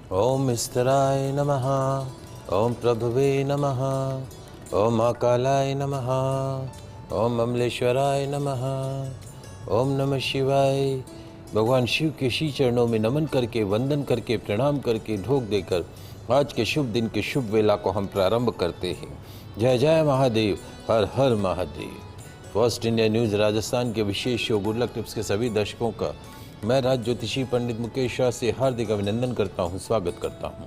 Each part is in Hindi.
ओम स्थिराय नमः। ओम प्रभवे नमः। ओम महाकालाय नमः। ओम अमलेश्वराय नमः। ओम नमः शिवाय। भगवान शिव के श्री चरणों में नमन करके, वंदन करके, प्रणाम करके, ढोक देकर आज के शुभ दिन के शुभ वेला को हम प्रारंभ करते हैं। जय जय महादेव, हर हर Mahadev. First India news Rajasthan के विशेष शो गुड लक टिप्स के सभी दर्शकों का मैं राज ज्योतिषी पंडित मुकेश शाह से हार्दिक अभिनंदन करता हूं, स्वागत करता हूं।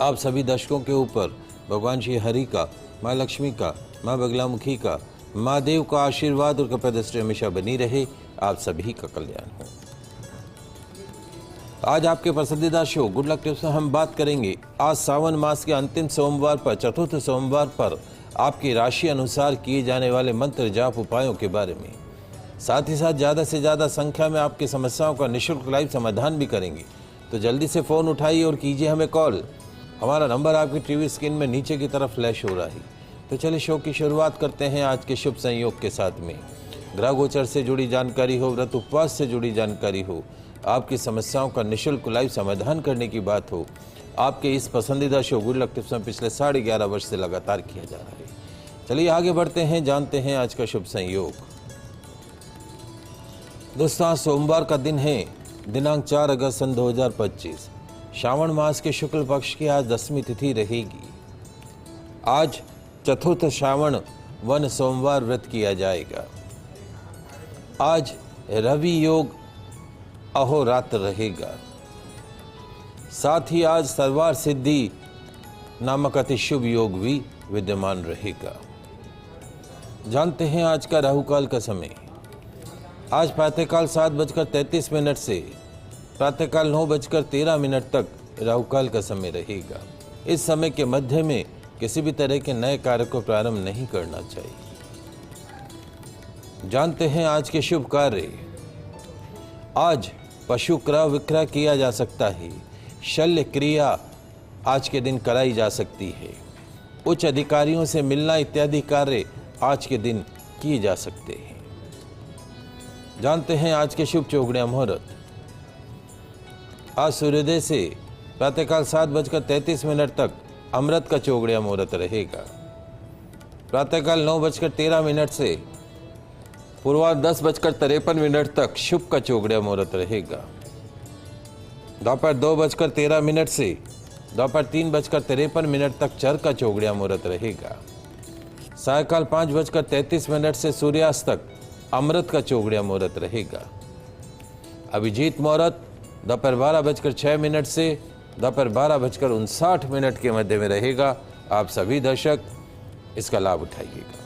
आप सभी दर्शकों के ऊपर भगवान श्री हरि का, माँ लक्ष्मी का, माँ बगलामुखी का, माँ देव का आशीर्वाद और कृपा दृष्टि हमेशा बनी रहे। आप सभी का कल्याण हो। आज आपके पसंदीदा शो गुड लक टिप्स में हम बात करेंगे आज सावन मास के अंतिम सोमवार पर, चतुर्थ सोमवार पर आपकी राशि अनुसार किए जाने वाले मंत्र जाप उपायों के बारे में। साथ ही साथ ज़्यादा से ज़्यादा संख्या में आपकी समस्याओं का निःशुल्क लाइव समाधान भी करेंगे। तो जल्दी से फ़ोन उठाइए और कीजिए हमें कॉल। हमारा नंबर आपकी टीवी स्क्रीन में नीचे की तरफ फ्लैश हो रहा है। तो चलिए शो की शुरुआत करते हैं आज के शुभ संयोग के साथ में। ग्रह गोचर से जुड़ी जानकारी हो, व्रत उपवास से जुड़ी जानकारी हो, आपकी समस्याओं का निःशुल्क लाइव समाधान करने की बात हो, आपके इस पसंदीदा शो गुड लक टिप्स में पिछले 11.5 वर्ष से लगातार किया जा रहा है। चलिए आगे बढ़ते हैं, जानते हैं आज का शुभ संयोग। दोस्तों, आज सोमवार का दिन है, दिनांक 4 अगस्त सन 2025। श्रावण मास के शुक्ल पक्ष की आज 10वीं तिथि रहेगी। आज चतुर्थ श्रावण वन सोमवार व्रत किया जाएगा। आज रवि योग अहोरात्र रहेगा। साथ ही आज सर्वार सिद्धि नामक अति शुभ योग भी विद्यमान रहेगा। जानते हैं आज का राहुकाल का समय। आज प्रातःकाल 7:33 से प्रातःकाल 9:13 तक राहुकाल का समय रहेगा। इस समय के मध्य में किसी भी तरह के नए कार्य को प्रारंभ नहीं करना चाहिए। जानते हैं आज के शुभ कार्य। आज पशु क्रय विक्रय किया जा सकता है। शल्य क्रिया आज के दिन कराई जा सकती है। उच्च अधिकारियों से मिलना इत्यादि कार्य आज के दिन किए जा सकते हैं। जानते हैं आज के शुभ चौगड़िया मुहूर्त। आज सूर्योदय से प्रातःकाल 7:33 तक अमृत का चौगड़िया मुहूर्त रहेगा। प्रातःकाल 9:13 से पूर्वाह 10:53 तक शुभ का चौगड़िया मुहूर्त रहेगा। दोपहर 2:13 से दोपहर 3:53 तक चर का चौगड़िया मुहूर्त रहेगा। सायकाल 5:33 से सूर्यास्त तक अमृत का चौगड़िया मुहूर्त रहेगा। अभिजीत मुहूर्त दोपहर 12:06 से दोपहर 12:59 के मध्य में रहेगा। आप सभी दर्शक इसका लाभ उठाइएगा।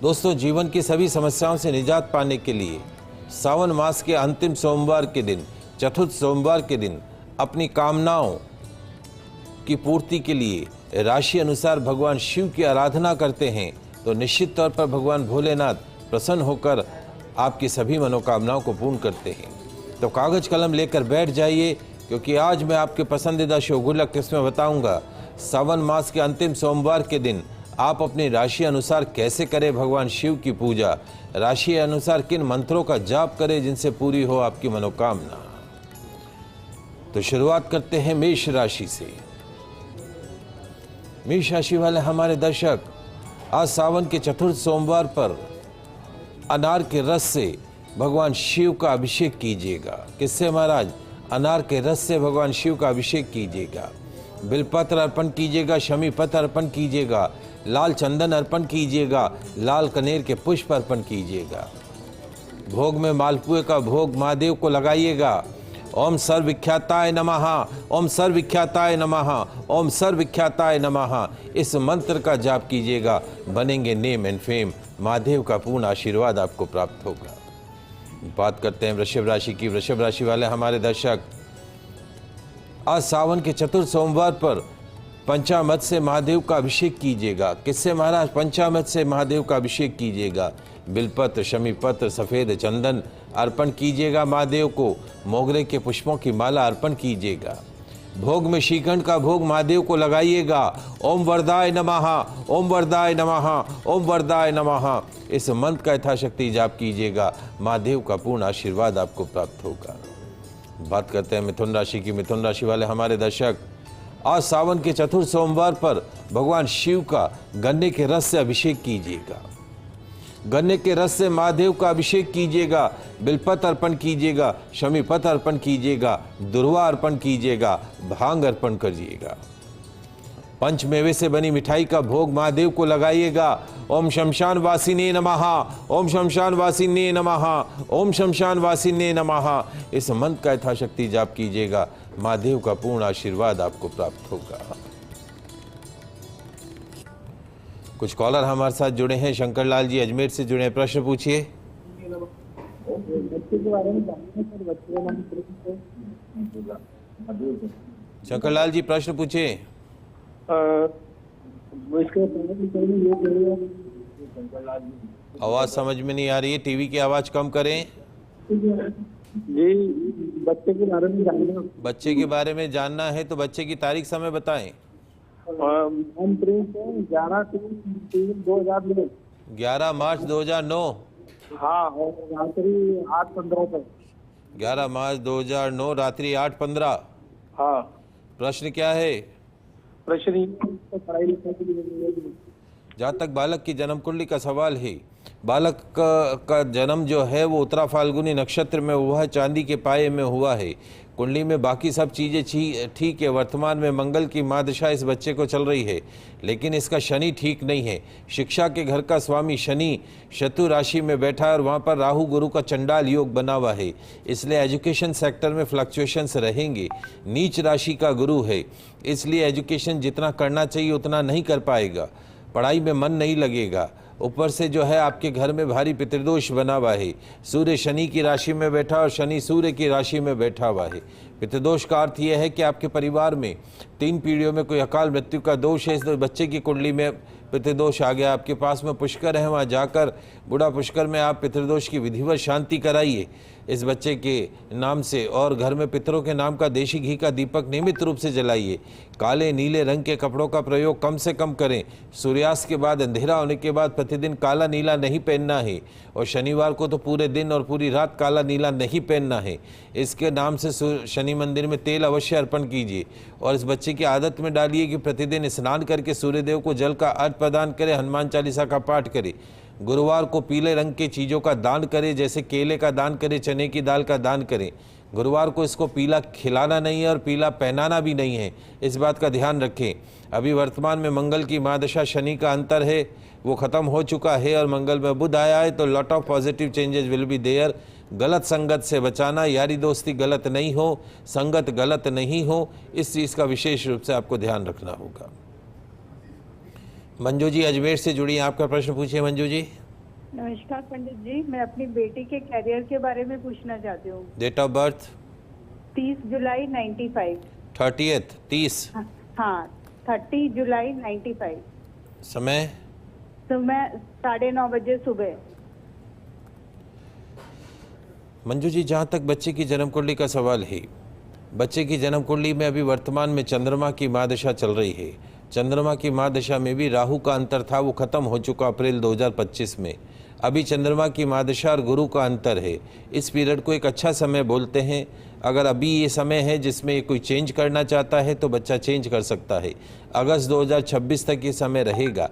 दोस्तों, जीवन की सभी समस्याओं से निजात पाने के लिए सावन मास के अंतिम सोमवार के दिन, चतुर्थ सोमवार के दिन अपनी कामनाओं की पूर्ति के लिए राशि अनुसार भगवान शिव की आराधना करते हैं तो निश्चित तौर पर भगवान भोलेनाथ प्रसन्न होकर आपकी सभी मनोकामनाओं को पूर्ण करते हैं। तो कागज कलम लेकर बैठ जाइए, क्योंकि आज मैं आपके पसंदीदा शो गुड लक टिप्स में बताऊंगा सावन मास के अंतिम सोमवार के दिन आप अपनी राशि अनुसार कैसे करें भगवान शिव की पूजा, राशि अनुसार किन मंत्रों का जाप करें जिनसे पूरी हो आपकी मनोकामना। तो शुरुआत करते हैं मेष राशि से। मेष राशि वाले हमारे दर्शक, आज सावन के चतुर्थ सोमवार पर अनार के रस से भगवान शिव का अभिषेक कीजिएगा। किससे महाराज? अनार के रस से भगवान शिव का अभिषेक कीजिएगा। बिलपत्र अर्पण कीजिएगा, शमी पत्र अर्पण कीजिएगा, लाल चंदन अर्पण कीजिएगा, लाल कनेर के पुष्प अर्पण कीजिएगा। भोग में मालपुए का भोग महादेव को लगाइएगा। ओम सर्वविख्याताय नमः, ओम सर्वविख्याताय नमः, ओम सर्वविख्याताय नमः, इस मंत्र का जाप कीजिएगा। बनेंगे नेम एंड फेम। महादेव का पूर्ण आशीर्वाद आपको प्राप्त होगा। बात करते हैं वृषभ राशि की। वृषभ राशि वाले हमारे दर्शक, आज सावन के चतुर्थ सोमवार पर पंचामृत से महादेव का अभिषेक कीजिएगा। किससे महाराज? पंचामृत से महादेव का अभिषेक कीजिएगा। बिलपत्र, शमी पत्र, सफ़ेद चंदन अर्पण कीजिएगा महादेव को। मोगरे के पुष्पों की माला अर्पण कीजिएगा। भोग में श्रीखंड का भोग महादेव को लगाइएगा। ओम वरदाय नमः, ओम वरदाय नमः, ओम वरदाय नमः, इस मंत्र का यथाशक्ति जाप कीजिएगा। महादेव का पूर्ण आशीर्वाद आपको प्राप्त होगा। बात करते हैं मिथुन राशि की। मिथुन राशि वाले हमारे दर्शक, आज सावन के चतुर्थ सोमवार पर भगवान शिव का गन्ने के रस से अभिषेक कीजिएगा। गन्ने के रस से महादेव का अभिषेक कीजिएगा, बिलपत्र अर्पण कीजिएगा, शमीपत्र अर्पण कीजिएगा, दुर्वा अर्पण कीजिएगा, भांग अर्पण करिएगा। पंचमेवे से बनी मिठाई का भोग महादेव को लगाइएगा। ओम शमशान वासिने नमः, ओम शमशान वासिने नमः, ओम शमशान वासिने नमः। इस मंत्र का यथाशक्ति जाप कीजिएगा, महादेव का पूर्ण आशीर्वाद आपको प्राप्त होगा। कुछ कॉलर हमारे साथ जुड़े हैं। शंकर लाल जी अजमेर से जुड़े हैं, प्रश्न पूछिए। शंकर लाल जी प्रश्न पूछिए। आवाज समझ में नहीं आ रही है, टीवी की आवाज कम करें। जी, बच्चे के बारे में जानना। बच्चे के बारे में जानना है तो बच्चे की तारीख समय बताएं। 11 मार्च 2009। हाँ, और रात्रि 8:15 तक। 11 मार्च 2009 रात्रि 8:15। हाँ। प्रश्न क्या है? प्रश्न पढ़ाई लिखाई के लिए। जहाँ तक बालक की जन्म कुंडली का सवाल है, बालक का जन्म जो है वो उत्तरा फाल्गुनी नक्षत्र में हुआ है, चांदी के पाये में हुआ है। कुंडली में बाकी सब चीज़ें ठीक है। वर्तमान में मंगल की महादशा इस बच्चे को चल रही है, लेकिन इसका शनि ठीक नहीं है। शिक्षा के घर का स्वामी शनि शत्रु राशि में बैठा है और वहाँ पर राहु गुरु का चंडाल योग बना हुआ है, इसलिए एजुकेशन सेक्टर में फ्लक्चुएशंस रहेंगे। नीच राशि का गुरु है, इसलिए एजुकेशन जितना करना चाहिए उतना नहीं कर पाएगा, पढ़ाई में मन नहीं लगेगा। ऊपर से जो है आपके घर में भारी पितृदोष बना हुआ है। सूर्य शनि की राशि में बैठा और शनि सूर्य की राशि में बैठा हुआ है। पितृदोष का अर्थ यह है कि आपके परिवार में 3 पीढ़ियों में कोई अकाल मृत्यु का दोष है। इस बच्चे की कुंडली में पितृदोष आ गया। आपके पास में पुष्कर है, वहाँ जाकर बूढ़ा पुष्कर में आप पितृदोष की विधिवत शांति कराइए इस बच्चे के नाम से, और घर में पितरों के नाम का देशी घी का दीपक नियमित रूप से जलाइए। काले नीले रंग के कपड़ों का प्रयोग कम से कम करें। सूर्यास्त के बाद अंधेरा होने के बाद प्रतिदिन काला नीला नहीं पहनना है, और शनिवार को तो पूरे दिन और पूरी रात काला नीला नहीं पहनना है। इसके नाम से शनि मंदिर में तेल अवश्य अर्पण कीजिए, और इस बच्चे की आदत में डालिए कि प्रतिदिन स्नान करके सूर्यदेव को जल का अर्घ्य प्रदान करें, हनुमान चालीसा का पाठ करें। गुरुवार को पीले रंग की चीज़ों का दान करें, जैसे केले का दान करें, चने की दाल का दान करें। गुरुवार को इसको पीला खिलाना नहीं है और पीला पहनाना भी नहीं है, इस बात का ध्यान रखें। अभी वर्तमान में मंगल की महादशा शनि का अंतर है, वो ख़त्म हो चुका है और मंगल में बुध आया है, तो lot of positive changes will be there. गलत संगत से बचाना, यारी दोस्ती गलत नहीं हो, संगत गलत नहीं हो, इस चीज़ का विशेष रूप से आपको ध्यान रखना होगा। मंजू जी अजमेर से जुड़ी, आपका प्रश्न पूछिए मंजू जी। नमस्कार पंडित जी, मैं अपनी बेटी के करियर के बारे में पूछना चाहती हूँ। डेट ऑफ बर्थ 30 जुलाई 95। 30 हाँ, 30 जुलाई 95। समय? मैं 9:30 बजे सुबह। मंजू जी, जहाँ तक बच्चे की जन्म कुंडली का सवाल है, बच्चे की जन्म कुंडली में अभी वर्तमान में चंद्रमा की महादशा चल रही है। चंद्रमा की महादशा में भी राहु का अंतर था, वो खत्म हो चुका अप्रैल 2025 में। अभी चंद्रमा की महादशा और गुरु का अंतर है। इस पीरियड को एक अच्छा समय बोलते हैं। अगर अभी ये समय है जिसमें ये कोई चेंज करना चाहता है तो बच्चा चेंज कर सकता है। अगस्त 2026 तक ये समय रहेगा।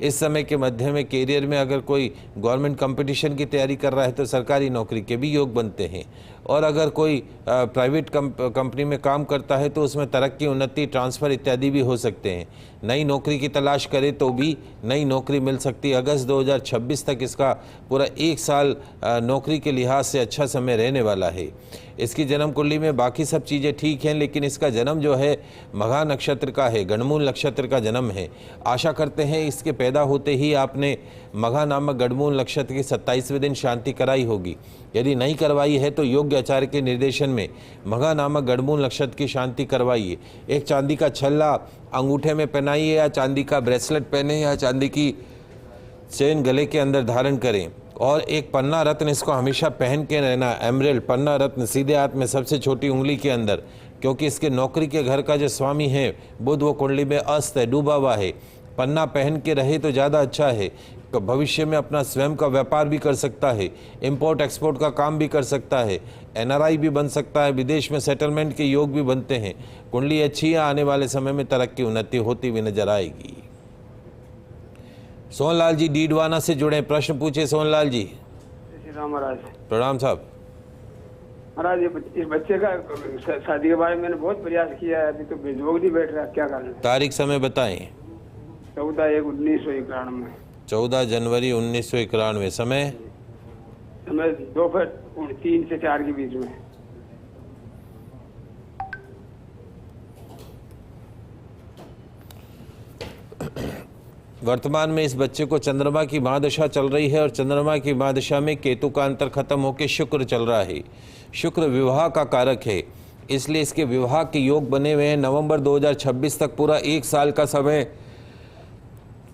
इस समय के मध्य में कैरियर में अगर कोई गवर्नमेंट कंपटीशन की तैयारी कर रहा है तो सरकारी नौकरी के भी योग बनते हैं, और अगर कोई प्राइवेट कंपनी में काम करता है तो उसमें तरक्की, उन्नति, ट्रांसफ़र इत्यादि भी हो सकते हैं। नई नौकरी की तलाश करे तो भी नई नौकरी मिल सकती है। अगस्त 2026 तक इसका पूरा 1 साल नौकरी के लिहाज से अच्छा समय रहने वाला है। इसकी जन्म कुंडली में बाकी सब चीज़ें ठीक हैं, लेकिन इसका जन्म जो है मघा नक्षत्र का है, गणमूल नक्षत्र का जन्म है। आशा करते हैं इसके पैदा होते ही आपने मघा नामक गणमूल नक्षत्र के 27वें दिन शांति कराई होगी। यदि नहीं करवाई है तो योग्य आचार्य के निर्देशन में मघा नामक गणमूल नक्षत्र की शांति करवाइए। एक चांदी का छल्ला अंगूठे में पहनाइए, या चांदी का ब्रेसलेट पहने, या चांदी की चेन गले के अंदर धारण करें, और एक पन्ना रत्न इसको हमेशा पहन के रहना। एमरेल्ड पन्ना रत्न सीधे हाथ में सबसे छोटी उंगली के अंदर, क्योंकि इसके नौकरी के घर का जो स्वामी है बुध वो कुंडली में अस्त है, डूबा हुआ है। पन्ना पहन के रहे तो ज़्यादा अच्छा है। भविष्य में अपना स्वयं का व्यापार भी कर सकता है, इंपोर्ट एक्सपोर्ट का काम भी कर सकता है। NRI भी बन सकता है, विदेश में सेटलमेंट के योग भी बनते हैं। कुंडली अच्छी है, आने वाले समय में तरक्की उन्नति होती हुई नजर आएगी। सोहनलाल जी डीडवाना से जुड़े, प्रश्न पूछे सोहनलाल जी। श्री राम महाराज। प्रणाम साहब। महाराज इस बच्चे का शादी के बारे में मैंने बहुत प्रयास किया है, अभी तो भेजोग नहीं बैठ रहा, क्या करना। तारीख समय बताएं। 14/1/1991। 14 जनवरी 1991। समय दोपहर 3 से 4 के बीच में। वर्तमान में इस बच्चे को चंद्रमा की महादशा चल रही है और चंद्रमा की महादशा में केतु का अंतर खत्म होकर शुक्र चल रहा है। शुक्र विवाह का कारक है, इसलिए इसके विवाह के योग बने हुए हैं। नवंबर 2026 तक पूरा 1 साल का समय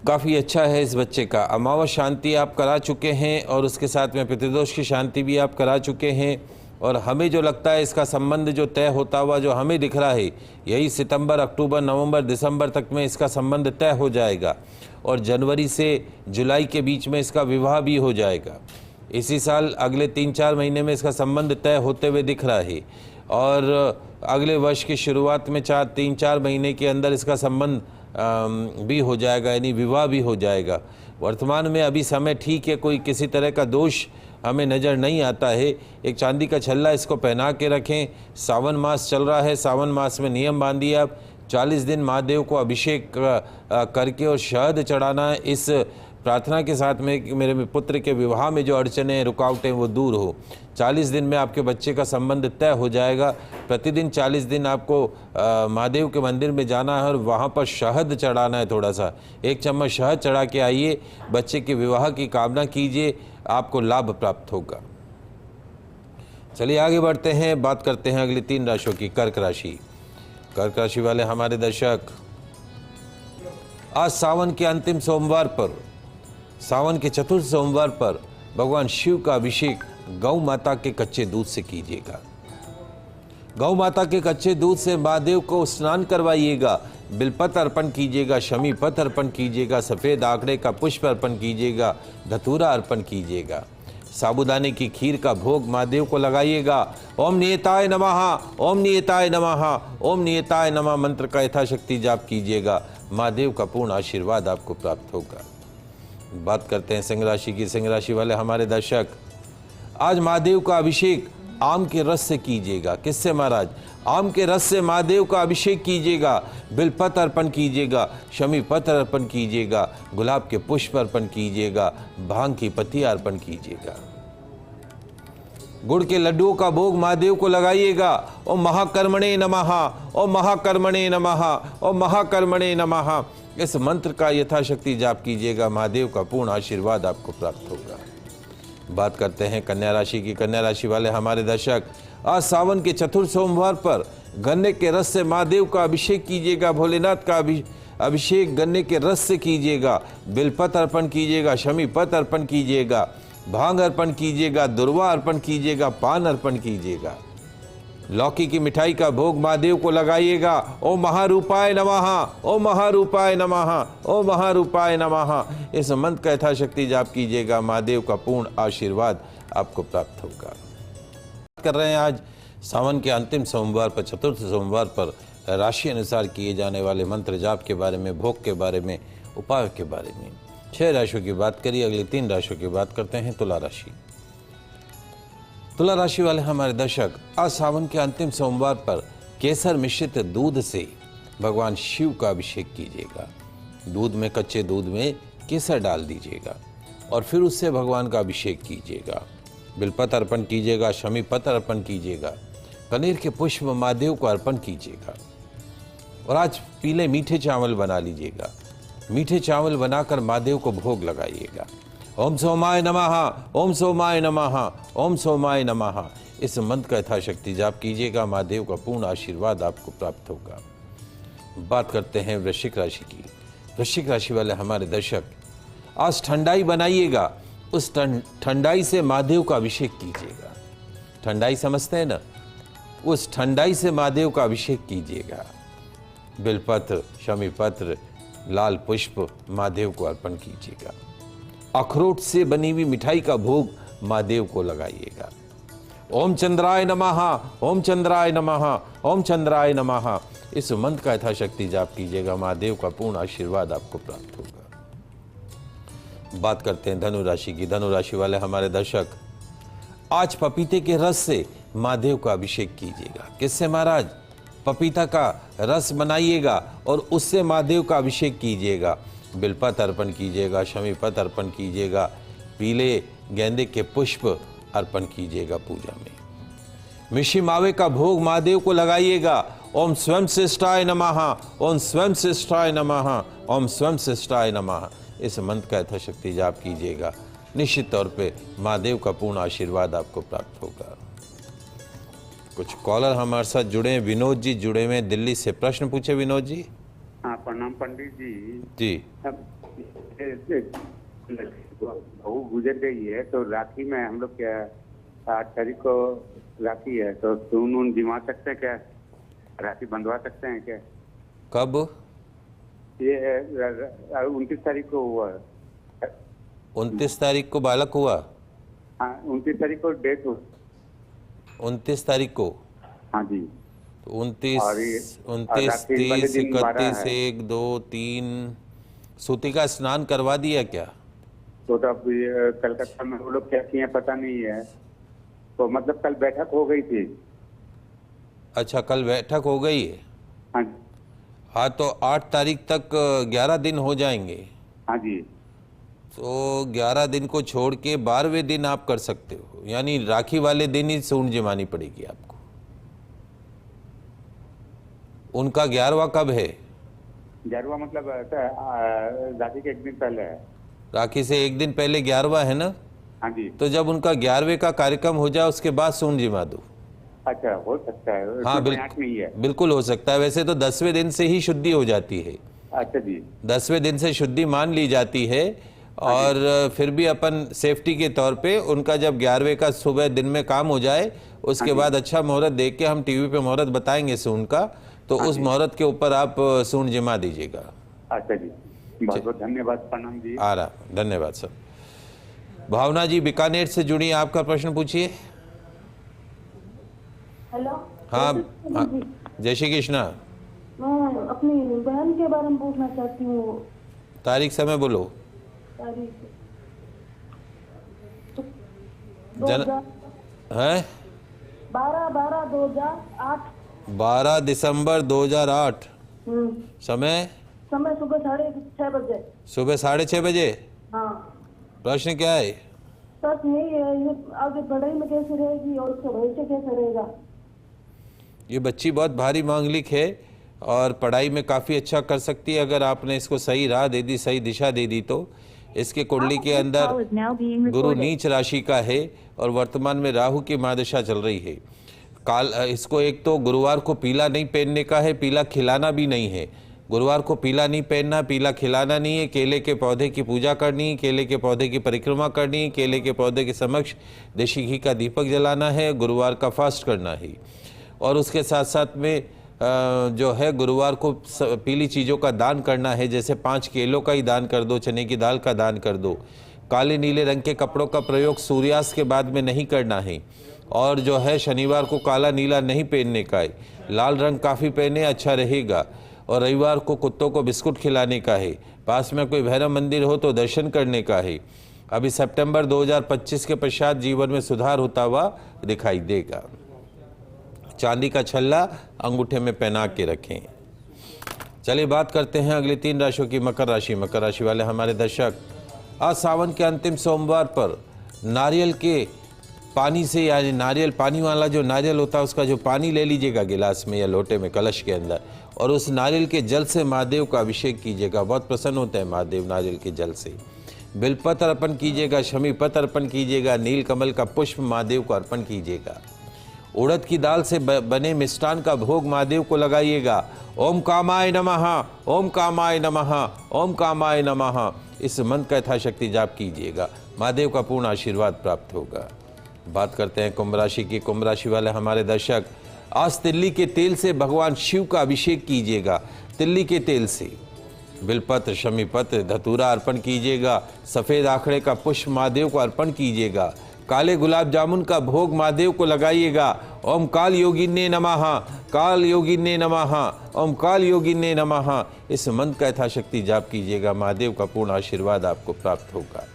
काफ़ी अच्छा है इस बच्चे का। अमावस शांति आप करा चुके हैं और उसके साथ में पितृदोष की शांति भी आप करा चुके हैं। और हमें जो लगता है इसका संबंध जो तय होता हुआ जो हमें दिख रहा है, यही सितंबर, अक्टूबर, नवंबर, दिसंबर तक में इसका संबंध तय हो जाएगा और जनवरी से जुलाई के बीच में इसका विवाह भी हो जाएगा। इसी साल अगले 3-4 महीने में इसका संबंध तय होते हुए दिख रहा है और अगले वर्ष की शुरुआत में 3-4 महीने के अंदर इसका संबंध भी हो जाएगा, यानी विवाह भी हो जाएगा। वर्तमान में अभी समय ठीक है, कोई किसी तरह का दोष हमें नज़र नहीं आता है। एक चांदी का छल्ला इसको पहना के रखें। सावन मास चल रहा है, सावन मास में नियम बांधिए आप 40 दिन महादेव को अभिषेक करके और शहद चढ़ाना है, इस प्रार्थना के साथ में कि मेरे पुत्र के विवाह में जो अड़चने रुकावटें वो दूर हो। 40 दिन में आपके बच्चे का संबंध तय हो जाएगा। प्रतिदिन 40 दिन आपको महादेव के मंदिर में जाना है और वहाँ पर शहद चढ़ाना है। थोड़ा सा 1 चम्मच शहद चढ़ा के आइए, बच्चे के विवाह की कामना कीजिए, आपको लाभ प्राप्त होगा। चलिए आगे बढ़ते हैं, बात करते हैं अगली 3 राशियों की। कर्क राशि। कर्क राशि वाले हमारे दर्शक, आज सावन के अंतिम सोमवार पर, सावन के चतुर्थ सोमवार पर भगवान शिव का अभिषेक गौ माता के कच्चे दूध से कीजिएगा। गौ माता के कच्चे दूध से महादेव को स्नान करवाइएगा, बिलपत्र अर्पण कीजिएगा, शमी पत्र अर्पण कीजिएगा, सफ़ेद आंकड़े का पुष्प अर्पण कीजिएगा, धतूरा अर्पण कीजिएगा। साबूदाने की खीर का भोग महादेव को लगाइएगा। ओम नियताय नमः, ओम नियताय नमः, ओम नियताय नमः मंत्र का यथाशक्ति जाप कीजिएगा। महादेव का पूर्ण आशीर्वाद आपको प्राप्त होगा। बात करते हैं सिंह राशि की। सिंह राशि वाले हमारे दर्शक, आज महादेव का अभिषेक आम के रस से कीजिएगा। किससे महाराज? आम के रस से महादेव का अभिषेक कीजिएगा, बिलपत्र अर्पण कीजिएगा, शमी पत्र अर्पण कीजिएगा, गुलाब के पुष्प अर्पण कीजिएगा, भांग की पत्ती अर्पण कीजिएगा। गुड़ के लड्डुओं का भोग महादेव को लगाइएगा। ओम महाकर्मणे नमः, ओम महाकर्मणे नमः, ओम महाकर्मणे नमः, इस मंत्र का यथाशक्ति जाप कीजिएगा। महादेव का पूर्ण आशीर्वाद आपको प्राप्त होगा। बात करते हैं कन्या राशि की। कन्या राशि वाले हमारे दर्शक, आज सावन के चतुर्थ सोमवार पर गन्ने के रस से महादेव का अभिषेक कीजिएगा। भोलेनाथ का अभिषेक गन्ने के रस से कीजिएगा, बिलपत्र अर्पण कीजिएगा, शमी पत्र अर्पण कीजिएगा, भांग अर्पण कीजिएगा, दुर्वा अर्पण कीजिएगा, पान अर्पण कीजिएगा। लौकी की मिठाई का भोग महादेव को लगाइएगा। ओम महारूपाय नमः, ओम महारूपाय नमः, ओम महारूपाय नमः, इस मंत्र का यथाशक्ति जाप कीजिएगा। महादेव का पूर्ण आशीर्वाद आपको प्राप्त होगा। कर रहे हैं आज सावन के अंतिम सोमवार पर, चतुर्थ सोमवार पर राशि अनुसार किए जाने वाले मंत्र जाप के बारे में, भोग के बारे में, उपाय के बारे में। 6 राशियों की बात करिए, अगली 3 राशियों की बात करते हैं। तुला राशि। तुला राशि वाले हमारे दर्शक, आज सावन के अंतिम सोमवार पर केसर मिश्रित दूध से भगवान शिव का अभिषेक कीजिएगा। दूध में, कच्चे दूध में केसर डाल दीजिएगा और फिर उससे भगवान का अभिषेक कीजिएगा। बिलपत्र अर्पण कीजिएगा, शमी पत्र अर्पण कीजिएगा, कनेर के पुष्प महादेव को अर्पण कीजिएगा। और आज पीले मीठे चावल बना लीजिएगा। मीठे चावल बनाकर महादेव को भोग लगाइएगा। ओम सोमाय नमः, ओम सोमाय नमः, ओम सोमाय नमः, इस मंत्र का यथाशक्ति जाप कीजिएगा। महादेव का पूर्ण आशीर्वाद आपको प्राप्त होगा। बात करते हैं वृश्चिक राशि की। वृश्चिक राशि वाले हमारे दर्शक, आज ठंडाई बनाइएगा, उस ठंडाई से महादेव का अभिषेक कीजिएगा। ठंडाई समझते हैं ना? उस ठंडाई से महादेव का अभिषेक कीजिएगा। बिलपत्र, शमी पत्र, लाल पुष्प महादेव को अर्पण कीजिएगा। अखरोट से बनी हुई मिठाई का भोग महादेव को लगाइएगा। ओम चंद्राय नमः, ओम चंद्राय नमः, ओम चंद्राय नमः। इस मंत्र का यथाशक्ति जाप कीजिएगा, महादेव का पूर्ण आशीर्वाद आपको प्राप्त होगा। बात करते हैं धनु राशि की। धनु राशि वाले हमारे दर्शक, आज पपीते के रस से महादेव का अभिषेक कीजिएगा। किससे महाराज? पपीता का रस बनाइएगा और उससे महादेव का अभिषेक कीजिएगा। बिलपत्र अर्पण कीजिएगा, शमीपत्र अर्पण कीजिएगा, पीले गेंदे के पुष्प अर्पण कीजिएगा पूजा में। मिश्री मावे का भोग महादेव को लगाइएगा। ओम स्वयं शिष्टाय नमः, ओम स्वयं शिष्टाय नमः, ओम स्वयं शिष्टाय नमः। इस मंत्र का यथाशक्ति जाप कीजिएगा। निश्चित तौर पे महादेव का पूर्ण आशीर्वाद आपको प्राप्त होगा। कुछ कॉलर हमारे साथ जुड़े हैं। विनोद जी जुड़े हुए हैं दिल्ली से। प्रश्न पूछे विनोद जी। हाँ, प्रणाम पंडित जी। जी, बहू गुजर गई है तो राखी में हम लोग क्या 8 तारीख को राखी है तो सून ऊन जिमा सकते हैं क्या? राखी बंधवा सकते हैं क्या? कब? ये 29 तारीख को हुआ है। 29 तारीख को बालक हुआ। हाँ, 29 तारीख को डेट हुआ। 29 तारीख को। हाँ जी। तो 29, और ये 29, राखी वाले 30, दिन 31, 12 है। 1, 2, 3 सूती का स्नान करवा दिया क्या? तो अब ये कलकत्ता में वो लोग क्या किए पता नहीं है। तो मतलब कल बैठक हो गई थी। अच्छा, कल बैठक हो गई है। हाँ हाँ, तो 8 तारीख तक 11 दिन हो जाएंगे। हाँ जी। तो 11 दिन को छोड़ के 12वें दिन आप कर सकते हो, यानी राखी वाले दिन ही सूंड जमानी पड़ेगी आपको। उनका 11वां कब है? 11वां मतलब राखी के एक दिन पहले है। राखी से एक दिन पहले 11वां है ना? हाँ जी। तो जब उनका 11वें का कार्यक्रम हो जाए उसके बाद सूंड जिमा दो। अच्छा, हो सकता है। हाँ, इसमें प्रयास नहीं है। बिल्कुल हो सकता है। वैसे तो 10वें दिन से ही शुद्धि हो जाती है। अच्छा जी। 10वें दिन से शुद्धि मान ली जाती है। और फिर भी अपन सेफ्टी के तौर पे उनका जब 11वें का सुबह दिन में काम हो जाए उसके बाद अच्छा मुहूर्त देख के हम टीवी पे मुहूर्त बताएंगे सूंड का, तो उस मुहूर्त के ऊपर आप सूंड जिमा दीजिएगा। अच्छा जी, बहुत बहुत धन्यवाद। प्रणाम जी। आ रहा, धन्यवाद सर। भावना जी बीकानेर से जुड़ी, आपका प्रश्न पूछिए। हेलो। हाँ, हाँ, जय श्री कृष्णा। मैं अपनी बहन के बारे में पूछना चाहती हूँ। तारीख समय बोलो। तारीख जन है 12/12/2008। 12 दिसंबर 2008। समय समय सुबह 6:30 बजे। सुबह 6:30 बजे। हाँ। प्रश्न क्या है? सच यही है, ये आगे पढ़ाई में कैसे रहेगी और उसका भविष्य कैसे रहेगा? ये बच्ची बहुत भारी मांगलिक है और पढ़ाई में काफ़ी अच्छा कर सकती है अगर आपने इसको सही राह दे दी, सही दिशा दे दी। तो इसके कुंडली के अंदर गुरु नीच राशि का है और वर्तमान में राहु की महादशा चल रही है। इसको एक तो गुरुवार को पीला नहीं पहनने का है, पीला खिलाना भी नहीं है। गुरुवार को पीला नहीं पहनना, पीला खिलाना नहीं है। केले के पौधे की पूजा करनी है, केले के पौधे की परिक्रमा करनी है, केले के पौधे के समक्ष देशी घी का दीपक जलाना है, गुरुवार का फास्ट करना है। और उसके साथ साथ में जो है गुरुवार को पीली चीज़ों का दान करना है, जैसे 5 केलों का ही दान कर दो, चने की दाल का दान कर दो। काले नीले रंग के कपड़ों का प्रयोग सूर्यास्त के बाद में नहीं करना है। और जो है शनिवार को काला नीला नहीं पहनने का है, लाल रंग काफ़ी पहने अच्छा रहेगा। और रविवार को कुत्तों को बिस्कुट खिलाने का है। पास में कोई भैरव मंदिर हो तो दर्शन करने का है। अभी सितंबर 2025 के पश्चात जीवन में सुधार होता हुआ दिखाई देगा। चांदी का छल्ला अंगूठे में पहना के रखें। चलिए बात करते हैं अगली 3 राशियों की। मकर राशि। मकर राशि वाले हमारे दर्शक, आज सावन के अंतिम सोमवार पर नारियल के पानी से, यानी नारियल पानी वाला जो नारियल होता है उसका जो पानी ले लीजिएगा गिलास में या लोटे में, कलश के अंदर, और उस नारियल के जल से महादेव का अभिषेक कीजिएगा। बहुत प्रसन्न होते हैं महादेव नारियल के जल से। बिलपत्र अर्पण कीजिएगा, शमीपत्र अर्पण कीजिएगा, नील कमल का पुष्प महादेव को अर्पण कीजिएगा। उड़द की दाल से बने मिष्टान का भोग महादेव को लगाइएगा। ओम कामाय नमः, ओम कामाय नमः, ओम कामाय नमः। इस मंत्र का यथाशक्ति जाप कीजिएगा, महादेव का पूर्ण आशीर्वाद प्राप्त होगा। बात करते हैं कुंभ राशि की। कुंभ राशि वाले हमारे दर्शक, आज तिल्ली के तेल से भगवान शिव का अभिषेक कीजिएगा। तिल्ली के तेल से बिलपत्र, शमीपत्र, धतूरा अर्पण कीजिएगा। सफ़ेद आखड़े का पुष्प महादेव को अर्पण कीजिएगा। काले गुलाब जामुन का भोग महादेव को लगाइएगा। ओम काल योगिन्ने नमः, काल योगिन्ने नमः, ओम काल योगिन्ने नमः। इस मंत्र का यथाशक्ति जाप कीजिएगा, महादेव का पूर्ण आशीर्वाद आपको प्राप्त होगा।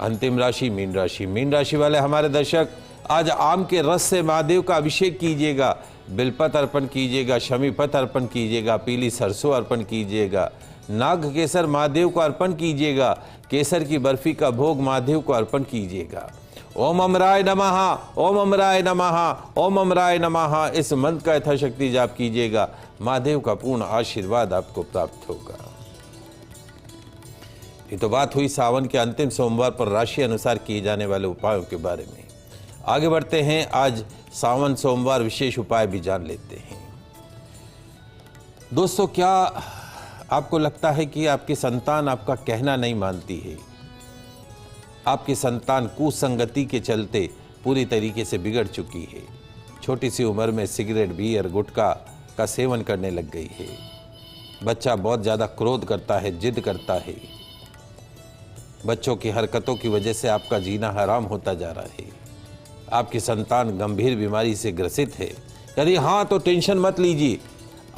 अंतिम राशि मीन राशि। मीन राशि वाले हमारे दर्शक, आज आम के रस से महादेव का अभिषेक कीजिएगा, बिलपत अर्पण कीजिएगा, शमीपत अर्पण कीजिएगा, पीली सरसों अर्पण कीजिएगा, नाग केसर महादेव को अर्पण कीजिएगा, केसर की बर्फी का भोग महादेव को अर्पण कीजिएगा। ओम अमराय नमः, ओम अमराय नमः, ओम अमराय नमः। इस मंत्र का यथाशक्ति जाप कीजिएगा, महादेव का पूर्ण आशीर्वाद आपको प्राप्त होगा। ये तो बात हुई सावन के अंतिम सोमवार पर राशि अनुसार किए जाने वाले उपायों के बारे में। आगे बढ़ते हैं, आज सावन सोमवार विशेष उपाय भी जान लेते हैं। दोस्तों, क्या आपको लगता है कि आपकी संतान आपका कहना नहीं मानती है? आपकी संतान कुसंगति के चलते पूरी तरीके से बिगड़ चुकी है। छोटी सी उम्र में सिगरेट, बियर, गुटखा का सेवन करने लग गई है। बच्चा बहुत ज़्यादा क्रोध करता है, जिद करता है। बच्चों की हरकतों की वजह से आपका जीना हराम होता जा रहा है। आपकी संतान गंभीर बीमारी से ग्रसित है। यदि हाँ, तो टेंशन मत लीजिए।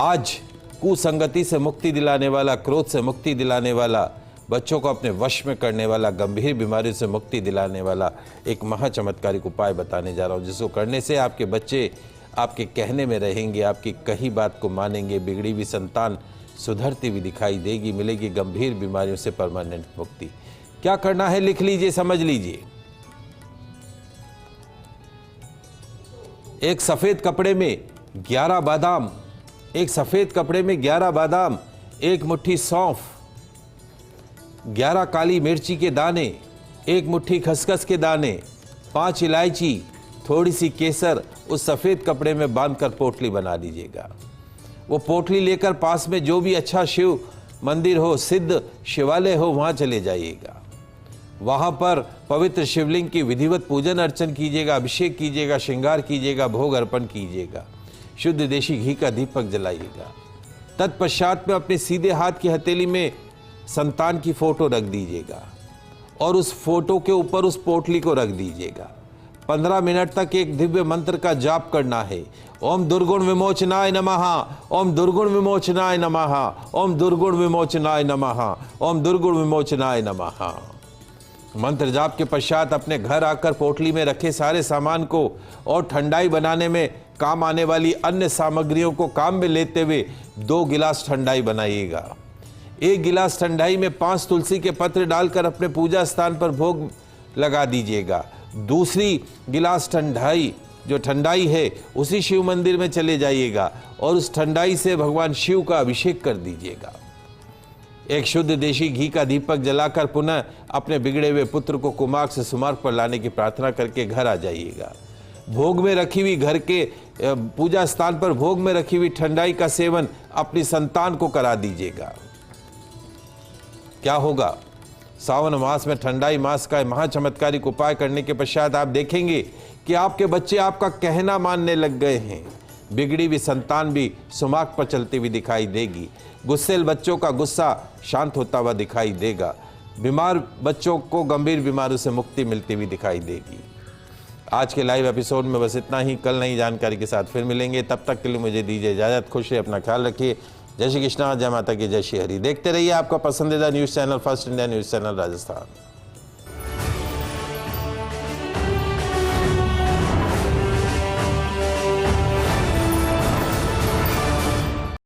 आज कुसंगति से मुक्ति दिलाने वाला, क्रोध से मुक्ति दिलाने वाला, बच्चों को अपने वश में करने वाला, गंभीर बीमारी से मुक्ति दिलाने वाला एक महाचमत्कारिक उपाय बताने जा रहा हूँ, जिसको करने से आपके बच्चे आपके कहने में रहेंगे, आपकी कही बात को मानेंगे। बिगड़ी हुई संतान सुधरती हुई दिखाई देगी, मिलेगी गंभीर बीमारियों से परमानेंट मुक्ति। क्या करना है लिख लीजिए, समझ लीजिए। एक सफेद कपड़े में 11 बादाम, एक सफेद कपड़े में 11 बादाम, एक मुट्ठी सौंफ, 11 काली मिर्ची के दाने, एक मुट्ठी खसखस के दाने, 5 इलायची, थोड़ी सी केसर उस सफेद कपड़े में बांधकर पोटली बना लीजिएगा। वो पोटली लेकर पास में जो भी अच्छा शिव मंदिर हो, सिद्ध शिवालय हो, वहां चले जाइएगा। वहां पर पवित्र शिवलिंग की विधिवत पूजन अर्चन कीजिएगा, अभिषेक कीजिएगा, श्रृंगार कीजिएगा, भोग अर्पण कीजिएगा, शुद्ध देशी घी का दीपक जलाइएगा। तत्पश्चात में अपने सीधे हाथ की हथेली में संतान की फोटो रख दीजिएगा और उस फोटो के ऊपर उस पोटली को रख दीजिएगा। 15 मिनट तक एक दिव्य मंत्र का जाप करना है। ओम दुर्गुण विमोचनाय नमः, ओम दुर्गुण विमोचनाय नमः, ओम दुर्गुण विमोचनाय नमः, ओम दुर्गुण विमोचनाय नमः। मंत्र जाप के पश्चात अपने घर आकर पोटली में रखे सारे सामान को और ठंडाई बनाने में काम आने वाली अन्य सामग्रियों को काम में लेते हुए 2 गिलास ठंडाई बनाइएगा। 1 गिलास ठंडाई में 5 तुलसी के पत्र डालकर अपने पूजा स्थान पर भोग लगा दीजिएगा। दूसरी गिलास ठंडाई, जो ठंडाई है, उसी शिव मंदिर में चले जाइएगा और उस ठंडाई से भगवान शिव का अभिषेक कर दीजिएगा। एक शुद्ध देशी घी का दीपक जलाकर पुनः अपने बिगड़े हुए पुत्र को कुमार्ग से सुमार्ग पर लाने की प्रार्थना करके घर आ जाइएगा। भोग में रखी हुई, घर के पूजा स्थान पर भोग में रखी हुई ठंडाई का सेवन अपनी संतान को करा दीजिएगा। क्या होगा? सावन मास में ठंडाई मास का महाचमत्कारिक उपाय करने के पश्चात आप देखेंगे कि आपके बच्चे आपका कहना मानने लग गए हैं। बिगड़ी हुई संतान भी सुमार्ग पर चलती हुई दिखाई देगी। गुस्सेल बच्चों का गुस्सा शांत होता हुआ दिखाई देगा। बीमार बच्चों को गंभीर बीमारियों से मुक्ति मिलती हुई दिखाई देगी। आज के लाइव एपिसोड में बस इतना ही। कल नई जानकारी के साथ फिर मिलेंगे। तब तक के लिए मुझे दीजिए इजाजत। खुश रहिए, अपना ख्याल रखिए। जय श्री कृष्णा, जय माता की, जय श्री हरि। देखते रहिए आपका पसंदीदा news channel first India news channel Rajasthan.